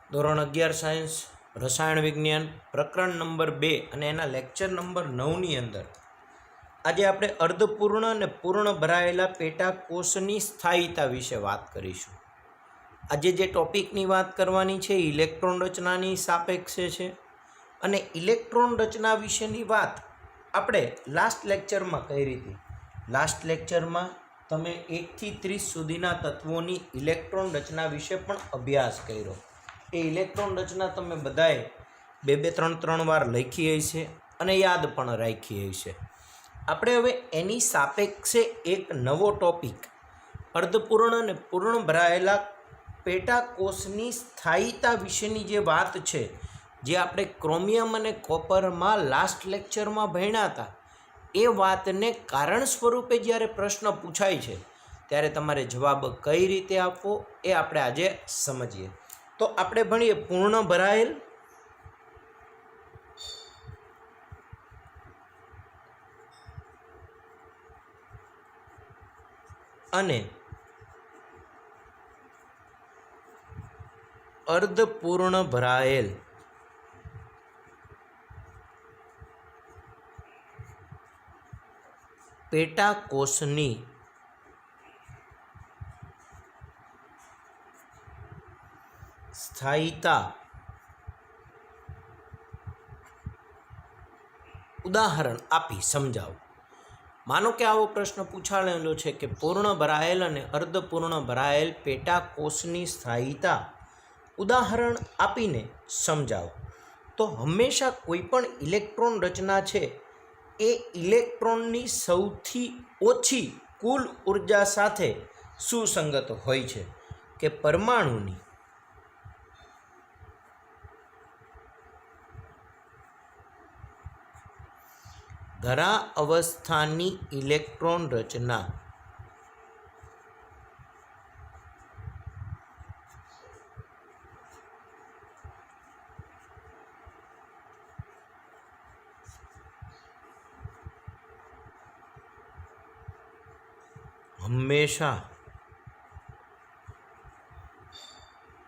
ધોરણ 11 સાયન્સ રસાયણ વિજ્ઞાન પ્રકરણ નંબર 2 અને એના લેક્ચર નંબર 9ની અંદર આજે આપણે અર્ધપૂર્ણ અને પૂર્ણ ભરાયેલા પેટાકોષની સ્થાયીતા વિશે વાત કરીશું. આજે જે ટોપિકની વાત કરવાની છે ઇલેક્ટ્રોન રચનાની સાપેક્ષે છે અને ઇલેક્ટ્રોન રચના વિશેની વાત આપણે લાસ્ટ લેક્ચરમાં કરી હતી. લાસ્ટ લેક્ચરમાં તમે 1 થી 30 સુધીના તત્વોની ઇલેક્ટ્રોન રચના વિશે પણ અભ્યાસ કર્યો. એ ઇલેક્ટ્રોન રચના તમે બધાએ 2-3 વાર લખી હશે અને યાદ પણ રાખી હશે. આપણે હવે એની સાપેક્ષે એક નવો ટોપિક અર્ધપૂર્ણ અને પૂર્ણ ભરાયેલા પેટાકોષની સ્થાયીતા વિશેની જે વાત છે, જે આપણે ક્રોમિયમ અને કોપરમાં લાસ્ટ લેક્ચરમાં ભણ્યા હતા, એ વાતને કારણ સ્વરૂપે જ્યારે પ્રશ્ન પૂછાય છે ત્યારે તમારે જવાબ કઈ રીતે આપવો એ આપણે આજે સમજીએ. તો આપણે ભણીએ પૂર્ણ ભરાયેલ અને અર્ધપૂર્ણ ભરાયેલ પેટાકોષની સ્થાયીતા ઉદાહરણ આપી સમજાવો. માનો કે આવો પ્રશ્ન પૂછાયેલો છે કે પૂર્ણ ભરાયેલ અને અર્ધપૂર્ણ ભરાયેલ પેટાકોષની સ્થાયીતા ઉદાહરણ આપીને સમજાવો. તો હંમેશા કોઈ પણ ઇલેક્ટ્રોન રચના છે એ ઇલેક્ટ્રોનની સૌથી ઓછી કુલ ઉર્જા સાથે સુસંગત હોય છે કે પરમાણુની ધરા અવસ્થાની ઇલેક્ટ્રોન રચના હંમેશા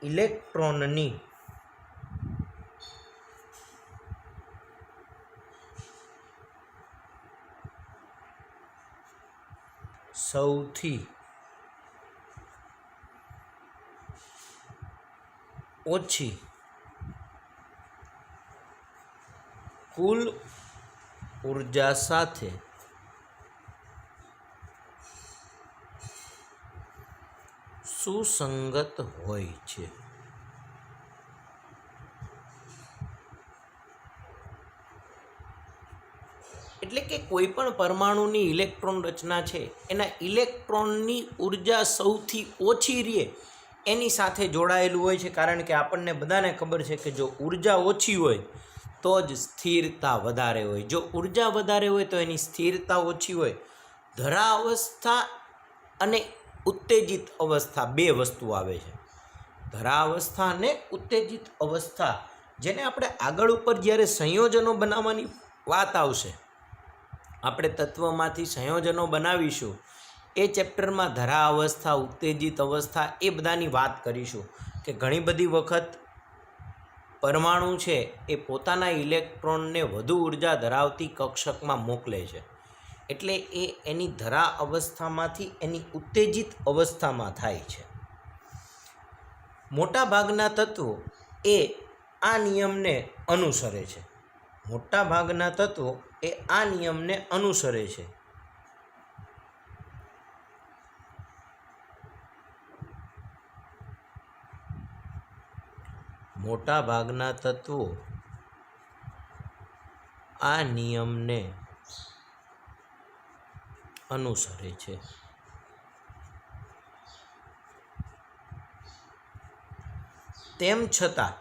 ઇલેક્ટ્રોનની સૌથી ઓછી કુલ ઉર્જા સાથે સુસંગત હોય છે. એટલે કે કોઈ પણ પરમાણુની ઇલેક્ટ્રોન રચના છે એના ઇલેક્ટ્રોનની ઉર્જા સૌથી ઓછી રહે એની સાથે જોડાયેલું હોય છે. કારણ કે આપણને બધાને ખબર છે કે જો ઉર્જા ઓછી હોય તો જ સ્થિરતા વધારે હોય. જો ઉર્જા વધારે હોય તો એની સ્થિરતા ઓછી હોય. ધરા અવસ્થા અને ઉત્તેજિત અવસ્થા બે વસ્તુ આવે છે. ધરા અવસ્થા અને ઉત્તેજિત અવસ્થા, જેને આપણે આગળ ઉપર જ્યારે સંયોજનો બનાવવાની વાત આવશે, આપણે તત્વમાંથી સંયોજનો બનાવીશું એ ચેપ્ટરમાં ધરા અવસ્થા, ઉત્તેજિત અવસ્થા એ બધાની વાત કરીશું કે ઘણી બધી વખત પરમાણુ છે એ પોતાના ઇલેક્ટ્રોનને વધુ ઉર્જા ધરાવતી કક્ષકમાં મોકલે છે. એટલે એ એની ધરા અવસ્થામાંથી એની ઉત્તેજિત અવસ્થામાં થાય છે. મોટાભાગના તત્વો એ આ નિયમને અનુસરે છે. મોટાભાગના તત્વો એ આ નિયમને અનુસરે છે. મોટાભાગના તત્વો આ નિયમને અનુસરે છે. તેમ છતાં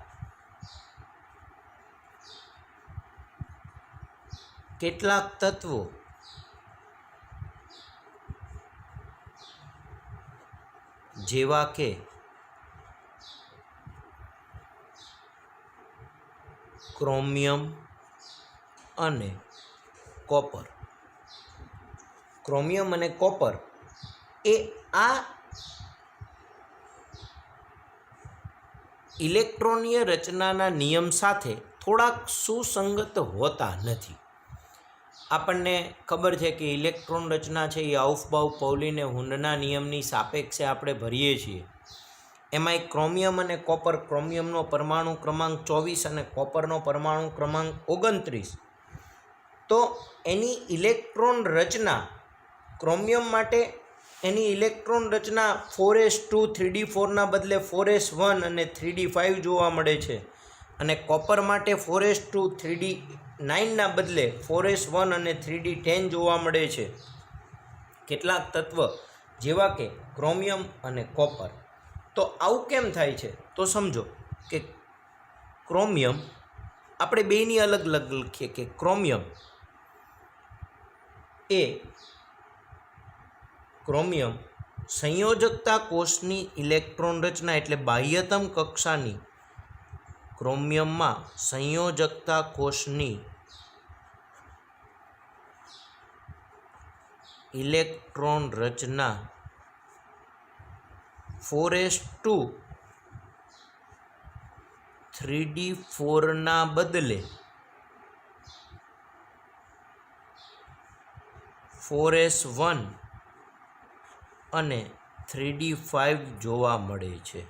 કેટલાક તત્વો જેવા કે ક્રોમિયમ અને કોપર, ક્રોમિયમ અને કોપર એ આ ઇલેક્ટ્રોનીય રચનાના નિયમ સાથે થોડાક સુસંગત હોતા નથી. આપણને ખબર છે કે ઇલેક્ટ્રોન રચના છે એ આઉફબાઉ પૌલી અને હુન્ડના નિયમની સાપેક્ષે આપણે ભરીએ છીએ. એમાંય ક્રોમિયમ અને કોપર, ક્રોમિયમનો પરમાણુ ક્રમાંક 24 અને કોપરનો પરમાણુ ક્રમાંક 29. તો એની ઇલેક્ટ્રોન રચના ક્રોમિયમ માટે એની ઇલેક્ટ્રોન રચના 4s2 3d4ના બદલે 4s1 અને 3d5 જોવા મળે છે, અને કોપર માટે 4s2 3d9ના બદલે 4s1 અને 3d10 જોવા મળે છે. કેટલાક તત્વ જેવા કે ક્રોમિયમ અને કોપર. તો આવું કેમ થાય છે? તો સમજો કે ક્રોમિયમ, આપણે બેની અલગ અલગ લખીએ કે ક્રોમિયમ સંયોજકતા કોષની ઇલેક્ટ્રોન રચના એટલે બાહ્યતમ કક્ષાની ક્રોમિયમમાં સંયોજકતા કોષની ઇલેક્ટ્રોન રચના 4s2 3d4ના બદલે 4s1 અને 3d5 જોવા મળે છે.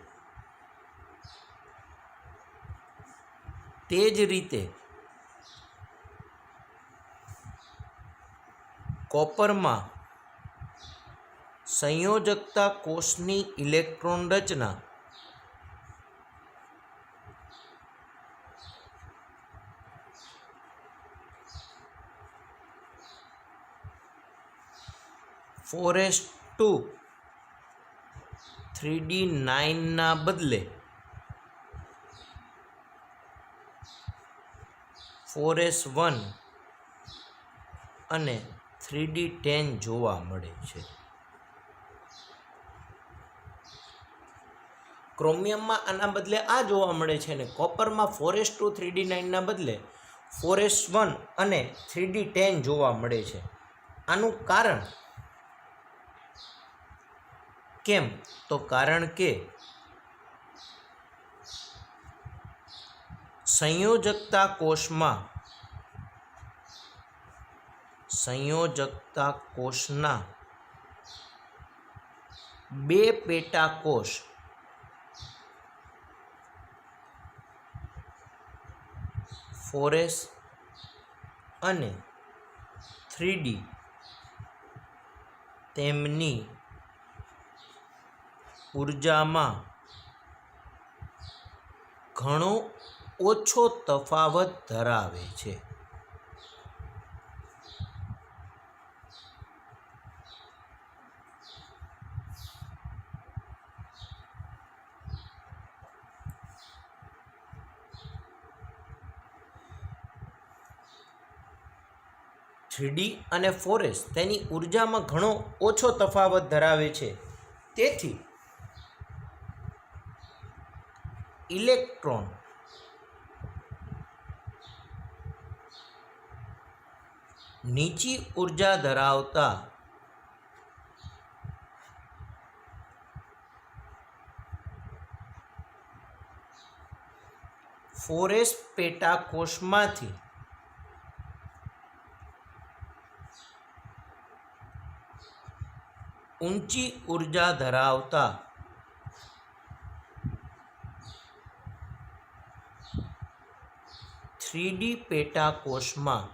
તે જ રીતે કોપરમાં સંયોજકતા કોષની ઇલેક્ટ્રોન રચના 4s2 3d9ના બદલે 4s1 અને 3d10 જોવા મળે છે. ક્રોમિયમમાં આના બદલે આ જોવા મળે છે ને કોપરમાં 4s2 3d9ના બદલે 4s1 અને 3d10 જોવા મળે છે. આનું કારણ કેમ? તો કારણ કે સંયોજકતા કોષના બે પેટાકોષ ફોરેસ અને 3d તેમની ઉર્જામાં ઘણો ઓછો તફાવત ધરાવે છે. થ્રીડી અને 4s તેની ઉર્જામાં ઘણો ઓછો તફાવત ધરાવે છે. તેથી ઇલેક્ટ્રોન નીચી ઉર્જા ધરાવતા ફોરેસ પેટાકોષમાંથી ઊંચી ઉર્જા ધરાવતા 3d પેટાકોષમાં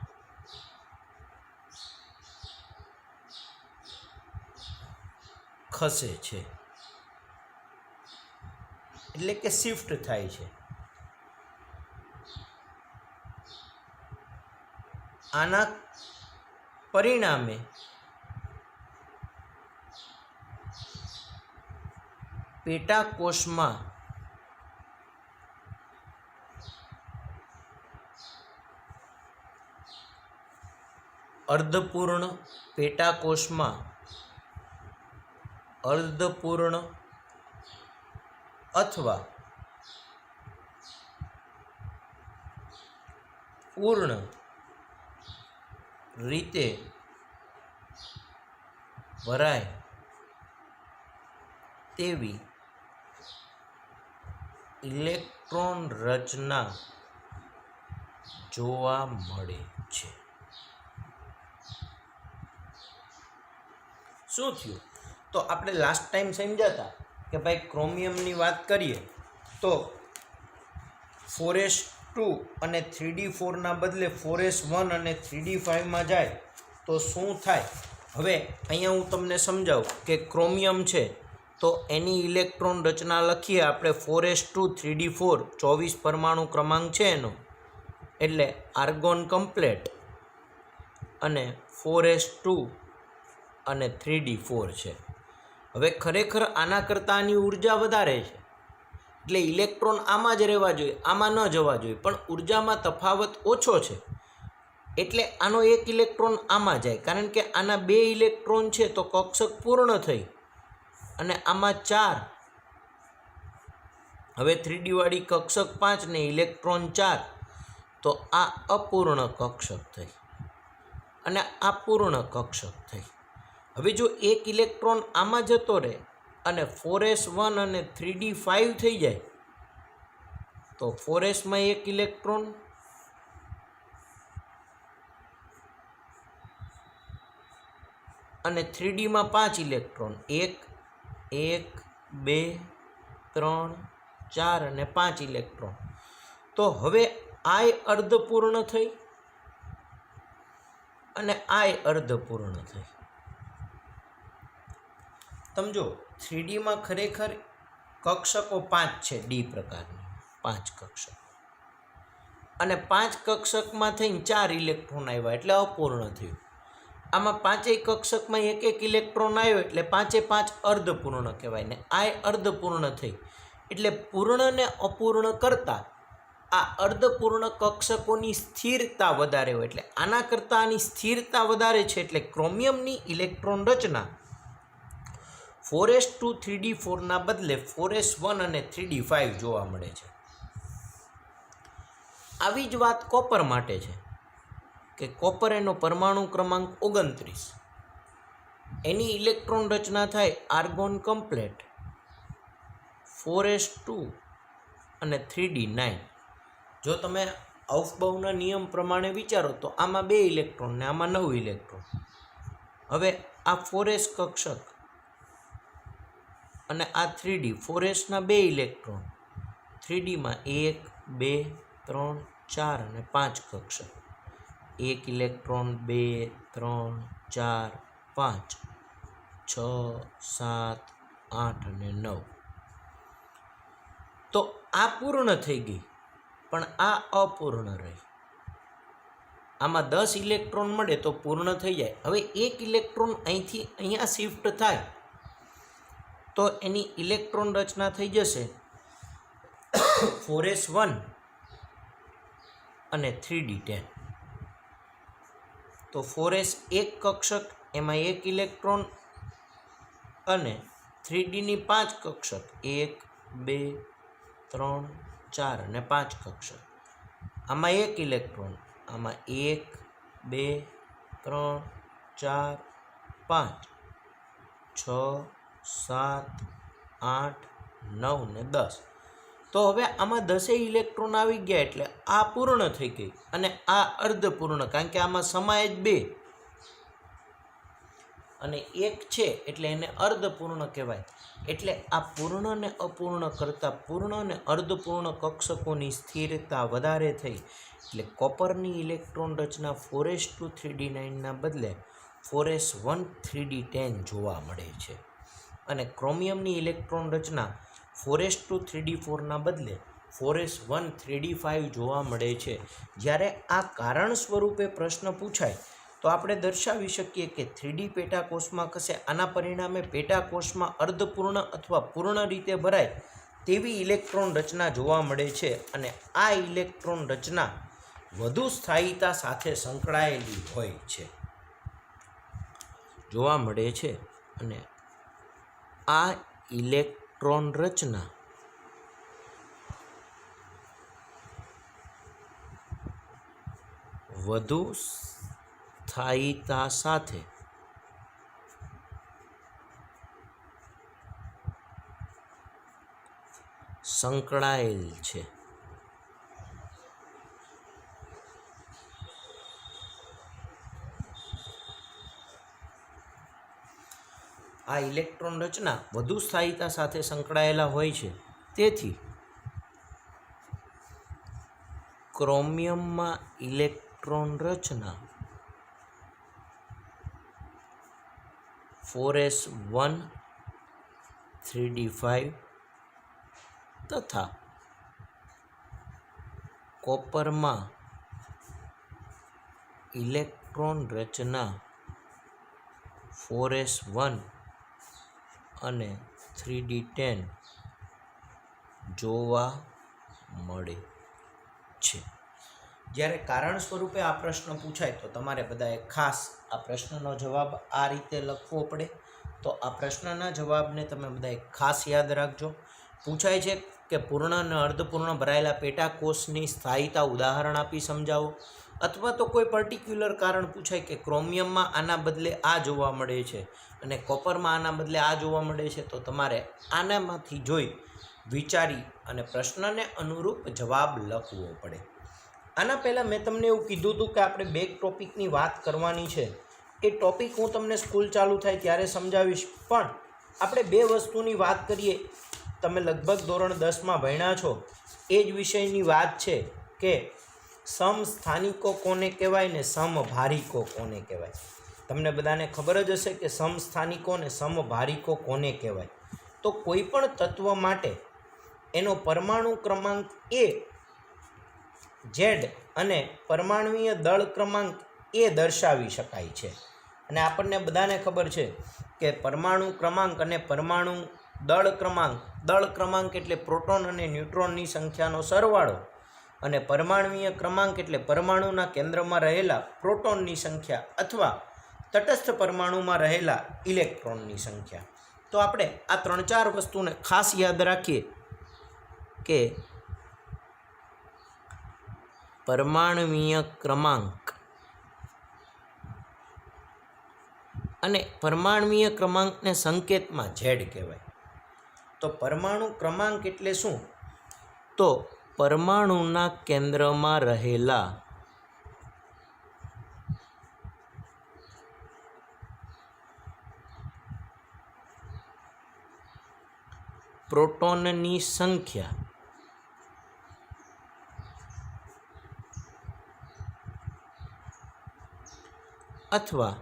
ખસે છે, એટલે કે શિફ્ટ થાય છે. આના પરિણામે પેટાકોષમાં અર્ધપૂર્ણ, પેટાકોષમાં અર્ધપૂર્ણ અથવા પૂર્ણ રીતે ભરાય તેવી ઇલેક્ટ્રોન રચના જોવા મળે છે. શું થયું? તો આપણે લાસ્ટ ટાઈમ સમજ્યા હતા કે ભાઈ ક્રોમિયમની વાત કરીએ તો 4s2 અને 3d4 બદલે 4s1 અને 3d5 જાય તો શું થાય? હવે અહીંયા હું તમને સમજાવું કે ક્રોમિયમ છે તો એની ઇલેક્ટ્રોન રચના લખીએ આપણે 4s2 3d4 24 પરમાણુ ક્રમાંક છે એનો, એટલે આર્ગોન કમ્પ્લેટ અને 4s2 અને 3d4 છે. હવે ખરેખર આના કરતાં આની ઉર્જા વધારે છે, એટલે ઇલેક્ટ્રોન આમાં જ રહેવા જોઈએ, આમાં ન જવા જોઈએ, પણ ઉર્જામાં તફાવત ઓછો છે એટલે આનો એક ઇલેક્ટ્રોન આમાં જાય, કારણ કે આના 2 ઇલેક્ટ્રોન છે તો કક્ષક પૂર્ણ થઈ, અને આમાં 4. હવે 3d વાળી કક્ષક 5 ને ઇલેક્ટ્રોન 4, તો આ અપૂર્ણ કક્ષક થઈ અને આ પૂર્ણ કક્ષક થઈ. હવે જો એક ઇલેક્ટ્રોન આમાં જતો રહે અને 4s1 અને 3d5 થઈ જાય તો 4sમાં એક ઇલેક્ટ્રોન અને 3dમાં 5 ઇલેક્ટ્રોન, 1 1 2 3 4 અને 5 ઇલેક્ટ્રોન. તો હવે આય અર્ધપૂર્ણ થઈ અને આય અર્ધપૂર્ણ થઈ. સમજો 3dમાં ખરેખર કક્ષકો 5 છે, ડી પ્રકારની 5 કક્ષક, અને 5 કક્ષકમાં થઈને 4 ઇલેક્ટ્રોન આવ્યા એટલે અપૂર્ણ થયું. આમાં 5 કક્ષકમાં એક એક ઇલેક્ટ્રોન આવ્યો એટલે 5 5 અર્ધપૂર્ણ કહેવાય ને આય અર્ધપૂર્ણ થઈ, એટલે પૂર્ણ ને અપૂર્ણ કરતાં આ અર્ધપૂર્ણ કક્ષકોની સ્થિરતા વધારે હોય, એટલે આના કરતાં આની સ્થિરતા વધારે છે, એટલે ક્રોમિયમની ઇલેક્ટ્રોન રચના 4s2 3d4 બદલે 4s1 અને 3d5 જોવા મળે છે. આવી જ વાત કોપર માટે છે કે કોપર એનો પરમાણુ ક્રમાંક 29, એની ઇલેક્ટ્રોન રચના થાય આર્ગોન કમ્પ્લેટ 4s2 અને 3d9. જો તમે અફબાઉના નિયમ પ્રમાણે વિચારો તો આમાં 2 ઇલેક્ટ્રોન ને આમાં 9 ઇલેક્ટ્રોન. હવે આ 4s કક્ષક અને આ 3d, 4sના 2 ઇલેક્ટ્રોન, 3dમાં 1 2 3 4 અને 5 કક્ષક, 1 ઇલેક્ટ્રોન 2 3 4 5 6 7 8 અને 9. તો આ પૂર્ણ થઈ ગઈ પણ આ અપૂર્ણ રહી. આમાં 10 ઇલેક્ટ્રોન મળે તો પૂર્ણ થઈ જાય. હવે એક ઇલેક્ટ્રોન અહીંથી અહીંયા શિફ્ટ થાય તો એની ઇલેક્ટ્રોન રચના થઈ જશે 4s1 અને 3d10. તો 4s એક કક્ષક, એમાં એક ઇલેક્ટ્રોન, અને 3dની 5 કક્ષક, 1 2 3 4 અને 5 કક્ષક, આમાં એક ઇલેક્ટ્રોન, આમાં 1 2 3 4 5 6 7 8 9 ને 10. તો હવે આમાં 10 ઇલેક્ટ્રોન આવી ગયા એટલે આ પૂર્ણ થઈ ગઈ અને આ અર્ધપૂર્ણ, કારણ કે આમાં સમાય જ 2 અને 1 છે એટલે એને અર્ધપૂર્ણ કહેવાય. એટલે આ પૂર્ણ અને અપૂર્ણ કરતાં પૂર્ણ અને અર્ધપૂર્ણ કક્ષકોની સ્થિરતા વધારે થઈ, એટલે કોપરની ઇલેક્ટ્રોન રચના 4s2 3d9 બદલે 4s1 3d10 જોવા મળે છે, અને ક્રોમિયમની ઇલેક્ટ્રોન રચના 4s2 3d4 બદલે 4s1 3d5 જોવા મળે છે. જ્યારે આ કારણ સ્વરૂપે પ્રશ્ન પૂછાય તો આપણે દર્શાવી શકીએ કે 3d પેટાકોષમાં કશે આના પરિણામે પેટાકોષમાં અર્ધપૂર્ણ અથવા પૂર્ણ રીતે ભરાય તેવી ઇલેક્ટ્રોન રચના જોવા મળે છે, અને આ ઇલેક્ટ્રોન રચના વધુ સ્થાયીતા સાથે સંકળાયેલી હોય છે, જોવા મળે છે. અને આ ઇલેક્ટ્રોન રચના વધુ સ્થાયીતા સાથે સંકળાયેલ છે. આ ઇલેક્ટ્રોન રચના વધુ સ્થાયીતા સાથે સંકળાયેલા હોય છે. તેથી ક્રોમિયમમાં ઇલેક્ટ્રોન રચના 4s1 3d5 તથા કોપરમાં ઇલેક્ટ્રોન રચના 4s1 અને 3d10 જોવા મળે છે. જ્યારે કારણ સ્વરૂપે આ પ્રશ્ન પૂછાય તો તમારે બધાએ ખાસ આ પ્રશ્નનો જવાબ આ રીતે લખવો પડે. તો આ પ્રશ્નના જવાબને તમે બધાએ ખાસ યાદ રાખજો. પૂછાય છે કે પૂર્ણ અને અર્ધપૂર્ણ ભરાયેલા પેટાકોષની સ્થાયીતા ઉદાહરણ આપી સમજાવો. અથવા તો કોઈ પર્ટિક્યુલર કારણ પૂછાય કે ક્રોમિયમમાં આના બદલે આ જોવા મળે છે અને કોપરમાં આના બદલે આ જોવા મળે છે, તો તમારે આનામાંથી જોઈ વિચારી અને પ્રશ્નને અનુરૂપ જવાબ લખવો પડે. આના પહેલાં મેં તમને એવું કીધું હતું કે આપણે બે ટોપિકની વાત કરવાની છે. એ ટોપિક હું તમને સ્કૂલ ચાલુ થાય ત્યારે સમજાવીશ. પણ આપણે બે વસ્તુની વાત કરીએ. તમે લગભગ ધોરણ 10માં ભણ્યા છો એ જ વિષયની વાત છે કે સમસ્થાનિકો કોને કહેવાય ને સમભારિકો કોને કહેવાય. તમને બધાને ખબર જ હશે કે સમસ્થાનિકો અને સમભારિકો કોને કહેવાય. તો કોઈ પણ તત્વ માટે એનો પરમાણુ ક્રમાંક એ ઝેડ અને પરમાણુય દળ ક્રમાંક એ દર્શાવી શકાય છે. અને આપણને બધાને ખબર છે કે પરમાણુ ક્રમાંક અને પરમાણુ દળ ક્રમાંક એટલે પ્રોટોન અને ન્યુટ્રોનની સંખ્યાનો સરવાળો, અને પરમાણુય ક્રમાંક એટલે પરમાણુના કેન્દ્રમાં રહેલા પ્રોટોનની સંખ્યા અથવા તટસ્થ પરમાણુમાં રહેલા ઇલેક્ટ્રોનની સંખ્યા. તો આપણે આ 3-4 વસ્તુને ખાસ યાદ રાખીએ કે પરમાણુય ક્રમાંક અને પરમાણુય ક્રમાંકને સંકેતમાં ઝેડ કહેવાય. તો પરમાણુ ક્રમાંક એટલે શું? તો પરમાણુના કેન્દ્રમાં રહેલા પ્રોટોનની સંખ્યા અથવા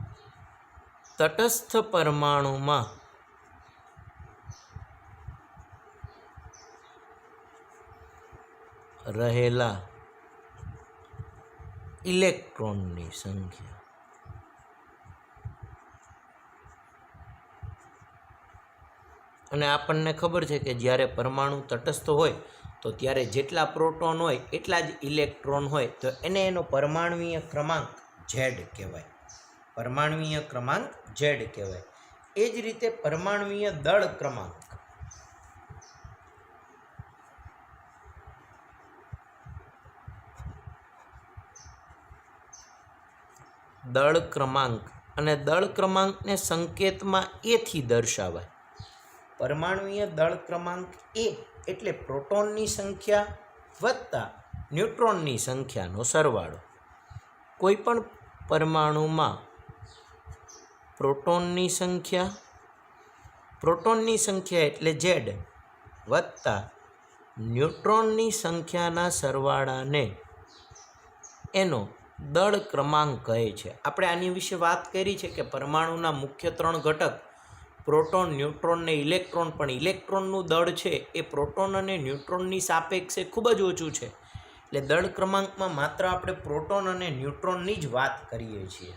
તટસ્થ પરમાણુમાં રહેલા ઇલેક્ટ્રોનની સંખ્યા. અને આપણને ખબર છે કે જ્યારે પરમાણુ તટસ્થ હોય તો ત્યારે જેટલા પ્રોટોન હોય એટલા જ ઇલેક્ટ્રોન હોય. તો એને એનો પરમાણુય ક્રમાંક ઝેડ કહેવાય. પરમાણુય ક્રમાંક ઝેડ કહેવાય. એ જ રીતે પરમાણુય દળ ક્રમાંક અને દળ ક્રમાંકને સંકેતમાં એથી દર્શાવાય. પરમાણુય દળ ક્રમાંક એ એટલે પ્રોટોનની સંખ્યા વત્તા ન્યુટ્રોનની સંખ્યાનો સરવાળો. કોઈ પણ પરમાણુમાં પ્રોટોનની સંખ્યા એટલે ઝેડ વત્તા ન્યુટ્રોનની સંખ્યાના સરવાળાને એનો દળ ક્રમાંક કહે છે. આપણે આની વિશે વાત કરી છે કે પરમાણુના મુખ્ય 3 ઘટક પ્રોટોન, ન્યુટ્રોન ને ઇલેક્ટ્રોન, પણ ઇલેક્ટ્રોનનું દળ છે એ પ્રોટોન અને ન્યુટ્રોનની સાપેક્ષે ખૂબ જ ઓછું છે. એટલે દળ ક્રમાંકમાં માત્ર આપણે પ્રોટોન અને ન્યુટ્રોનની જ વાત કરીએ છીએ.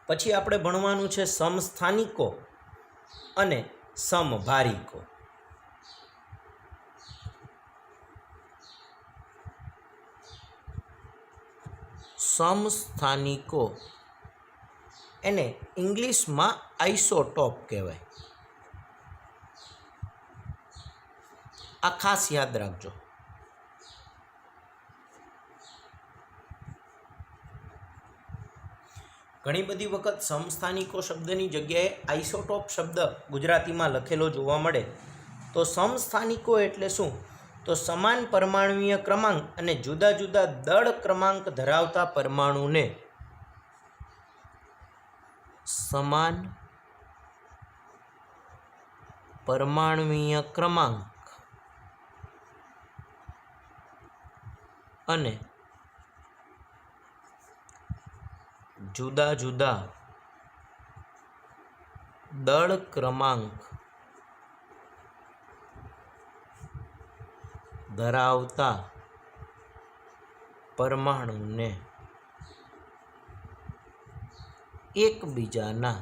પછી આપણે ભણવાનું છે સમસ્થાનિકો અને સમભારિકો. સમસ્થાનિકો એને ઇંગ્લિશમાં આઇસોટોપ કહેવાય. આ ખાસ યાદ રાખજો. ઘણી બધી વખત સમસ્થાનિકો શબ્દની જગ્યાએ આઇસોટોપ શબ્દ ગુજરાતીમાં લખેલો જોવા મળે. તો તો સમસ્થાનિકો એટલે શું? તો સમાન પરમાણુય ક્રમાંક અને જુદા જુદા દળ ક્રમાંક ધરાવતા પરમાણુને સમાન પરમાણુય ક્રમાંક અને જુદા જુદા દળ ક્રમાંક ધરાવતા પરમાણુને એકબીજાના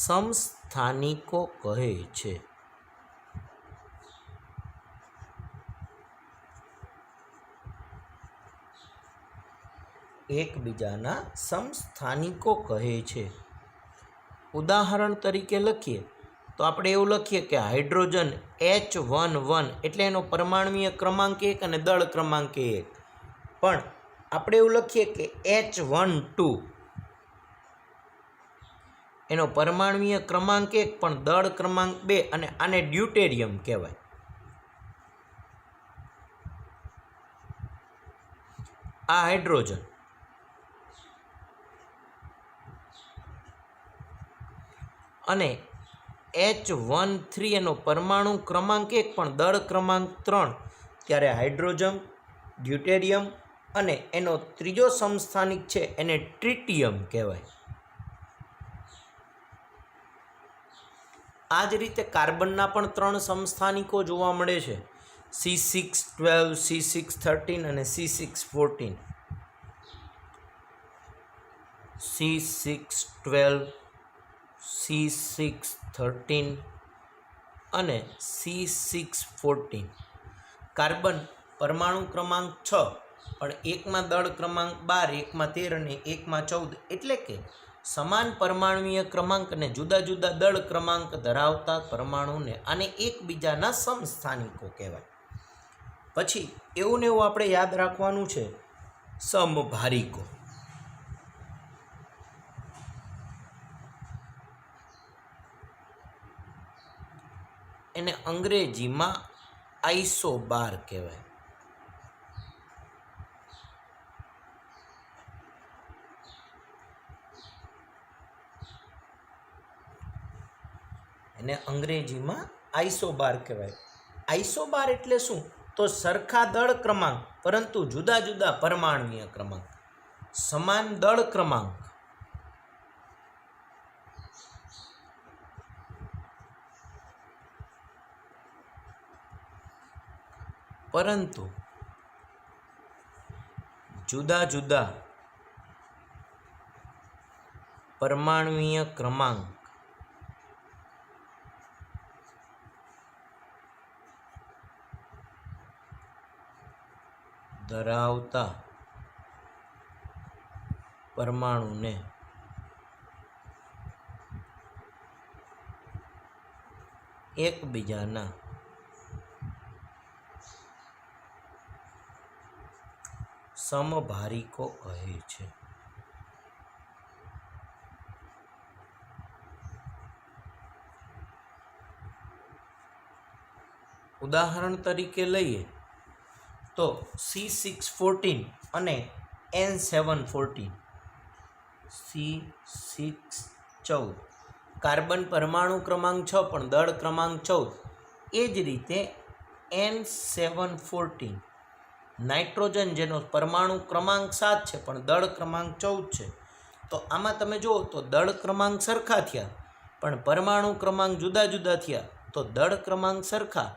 સમસ્થાનિકો કહે છે. એકબીજાના સમસ્થાનિકો કહે છે. ઉદાહરણ તરીકે લખીએ તો આપણે એવું લખીએ કે હાઇડ્રોજન H11 એટલે એનો પરમાણુય ક્રમાંક 1 અને દળ ક્રમાંક 1. પણ આપણે એવું લખીએ કે H12 એનો પરમાણુય ક્રમાંક 1 પણ દળ ક્રમાંક 2 અને આને ડ્યુટેરિયમ કહેવાય. આ હાઇડ્રોજન અને H13 એનો પરમાણુ ક્રમાંક 1 પણ દળ ક્રમાંક 3, ત્યારે હાઇડ્રોજન, ડ્યુટેરિયમ અને એનો ત્રીજો સમસ્થાનિક છે એને ટ્રિટિયમ કહેવાય. આ જ રીતે કાર્બનના પણ 3 સમસ્થાનિકો જોવા મળે છે, C612, C613 અને C614. C612, C613 અને C614. કાર્બન પરમાણુ ક્રમાંક 6 પણ એકમાં દળ ક્રમાંક 12, એકમાં 13 અને એકમાં 14, એટલે કે સમાન પરમાણુય ક્રમાંક અને જુદા જુદા દળ ક્રમાંક ધરાવતા પરમાણુને આને એકબીજાના સમસ્થાનિકો કહેવાય. પછી એવું ને એવું આપણે યાદ રાખવાનું છે સમભારિકો. એને અંગ્રેજીમાં આઇસોબાર કહેવાય. એને અંગ્રેજીમાં આઇસોબાર કહેવાય. આઇસોબાર એટલે શું? તો સરખા દળ ક્રમાંક પરંતુ જુદા જુદા પરમાણુય ક્રમાંક. સમાન દળ ક્રમાંક પરંતુ જુદા જુદા પરમાણુય ક્રમાંક ધરાવતા પરમાણુને એકબીજાના સમભારિકો કહે છે. ઉદાહરણ તરીકે લઈએ તો C614 અને N714. C614 કાર્બન પરમાણુ ક્રમાંક 6 પણ દળ ક્રમાંક 14. એ જ રીતે N714 નાઇટ્રોજન જેનો પરમાણુ ક્રમાંક 7 છે પણ દળ ક્રમાંક 14 છે. તો આમાં તમે જુઓ તો દળ ક્રમાંક સરખા થયા પણ પરમાણુ ક્રમાંક જુદા જુદા થયા. તો દળ ક્રમાંક સરખા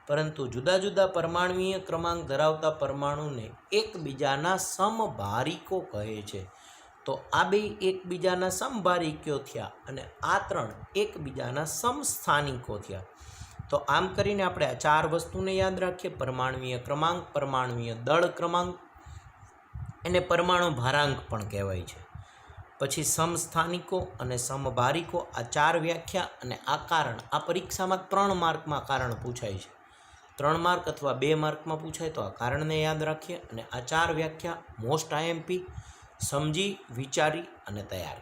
પરંતુ જુદા જુદા પરમાણુય ક્રમાંક ધરાવતા પરમાણુને એકબીજાના સમભારિકો કહે છે. તો આ બે એકબીજાના સમભારિકો થયા અને આ 3 એકબીજાના સમસ્થાનિકો થયા. તો આમ કરીને આપણે આ 4 વસ્તુને યાદ રાખીએ: પરમાણુય ક્રમાંક, પરમાણુય દળ ક્રમાંક, એને પરમાણુ ભારાંક પણ કહેવાય છે. પછી સમસ્થાનિકો અને સમભારિકો, આ 4 વ્યાખ્યા અને આ કારણ. આ પરીક્ષામાં 3 માર્કમાં કારણ પૂછાય છે. 3 માર્ક અથવા 2 માર્કમાં પૂછાય તો આ કારણને યાદ રાખીએ અને આ 4 વ્યાખ્યા મોસ્ટ IMP સમજી વિચારી અને તૈયાર